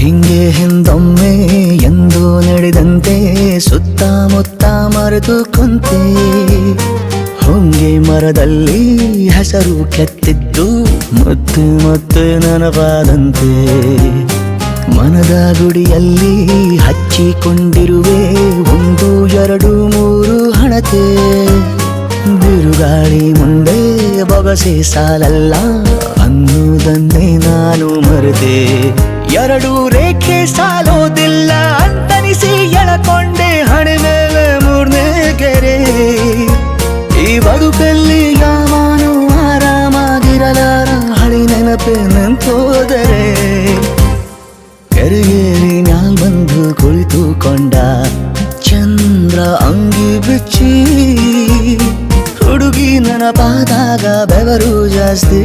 ಹಿಂಗೆ ಹಿಂದೊಮ್ಮೆ ಎಂದು ನಡೆದಂತೆ ಸುತ್ತಮುತ್ತ ಮರೆತು ಕುಂತೆ. ಹೊಂಗೆ ಮರದಲ್ಲಿ ಹೆಸರು ಕೆತ್ತಿದ್ದು ಮತ್ತೆ ಮತ್ತೆ ನೆನಪಾದಂತೆ. ಮನದ ಗುಡಿಯಲ್ಲಿ ಹಚ್ಚಿಕೊಂಡಿರುವೆ 1 2 3 ಹಣತೆ. ಬಿರುಗಾಳಿ ಮುಂದೆ ಬೊಗಸೆ ಸಾಲಲ್ಲ ಅನ್ನುವುದನ್ನೇ ನಾನು ಮರೆತೆ. 2 ರೇಖೆ ಸಾಲೋದಿಲ್ಲ ಅಂತನಿಸಿ ಎಳಕೊಂಡೆ ಹಣೆ ಮೇಲೆ 3ನೇ ಗೆರೆ. ಈ ಬದುಕಲ್ಲಿ ಯಾವನು ಆರಾಮಾಗಿರಲಾರ ಹಳಿ ನೆನಪೆ ನಿಂತೋದರೆ. ಕೆರೆಗೇರಿ ಮ್ಯಾಲ್ ಬಂದು ಕುಳಿತುಕೊಂಡ ಚಂದ್ರ ಅಂಗಿ ಬಿಚ್ಚಿ. ಹುಡುಗಿ ನೆನಪಾದಾಗ ಬೆವರು ಜಾಸ್ತಿ.